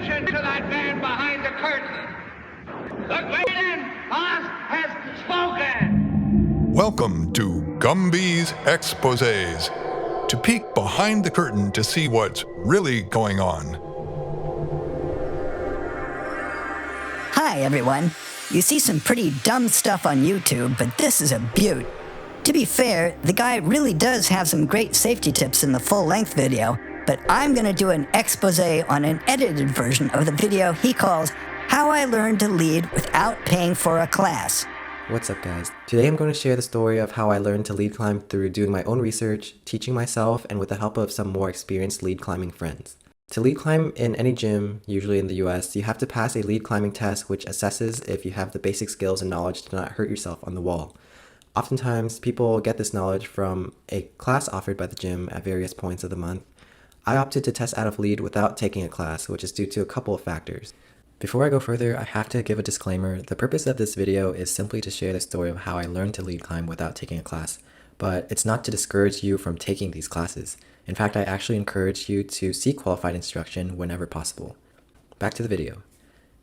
attention to that man behind the curtain. The great and boss has spoken. Welcome to Gumby's Exposés, to peek behind the curtain to see what's really going on. Hi everyone. You see some pretty dumb stuff on YouTube, but this is a beaut. To be fair, the guy really does have some great safety tips in the full-length video, but I'm gonna do an expose on an edited version of the video he calls How I Learned to Lead Without Paying for a Class. What's up guys? Today I'm going to share the story of how I learned to lead climb through doing my own research, teaching myself, and with the help of some more experienced lead climbing friends. To lead climb in any gym, usually in the US, you have to pass a lead climbing test which assesses if you have the basic skills and knowledge to not hurt yourself on the wall. Oftentimes, people get this knowledge from a class offered by the gym at various points of the month. I opted to test out of lead without taking a class, which is due to a couple of factors. Before I go further, I have to give a disclaimer. The purpose of this video is simply to share the story of how I learned to lead climb without taking a class, but it's not to discourage you from taking these classes. In fact, I actually encourage you to seek qualified instruction whenever possible. Back to the video.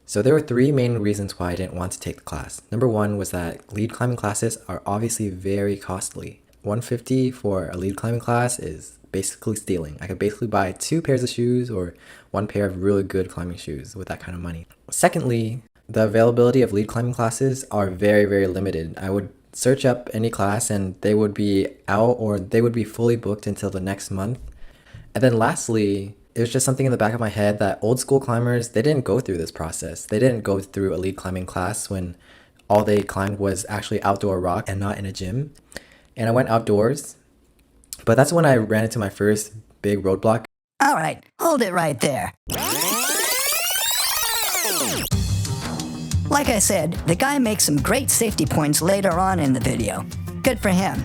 So there were three main reasons why I didn't want to take the class. Number one was that lead climbing classes are obviously very costly. $150 for a lead climbing class is basically stealing. I could basically buy 2 pairs of shoes or 1 pair of really good climbing shoes with that kind of money. Secondly, the availability of lead climbing classes are very, very limited. I would search up any class and they would be out or they would be fully booked until the next month. And then lastly, it was just something in the back of my head that old school climbers, they didn't go through this process. They didn't go through a lead climbing class when all they climbed was actually outdoor rock and not in a gym. And I went outdoors, but that's when I ran into my first big roadblock. All right, hold it right there. Like I said, the guy makes some great safety points later on in the video. Good for him.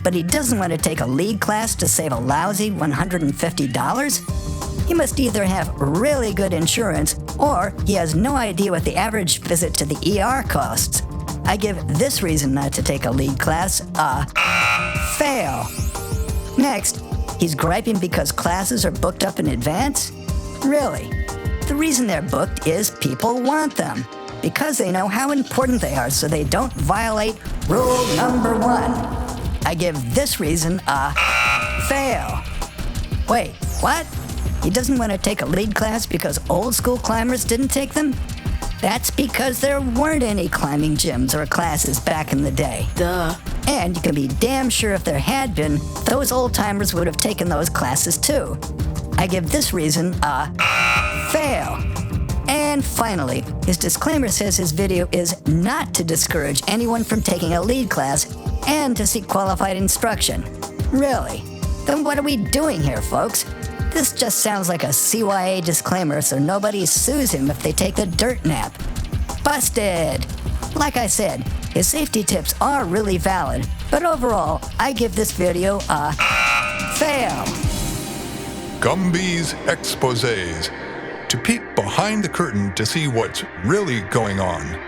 But he doesn't want to take a lead class to save a lousy $150? He must either have really good insurance, or he has no idea what the average visit to the ER costs. I give this reason not to take a lead class a fail. Next, he's griping because classes are booked up in advance? Really? The reason they're booked is people want them, because they know how important they are so they don't violate rule number 1. I give this reason a fail. Wait, what? He doesn't want to take a lead class because old school climbers didn't take them? That's because there weren't any climbing gyms or classes back in the day. Duh. And you can be damn sure if there had been, those old timers would have taken those classes too. I give this reason a fail. And finally, his disclaimer says his video is not to discourage anyone from taking a lead class and to seek qualified instruction. Really? Then what are we doing here, folks? This just sounds like a CYA disclaimer so nobody sues him if they take the dirt nap. Busted! Like I said, his safety tips are really valid, but overall, I give this video a fail. Gumby's Exposés, to peek behind the curtain to see what's really going on.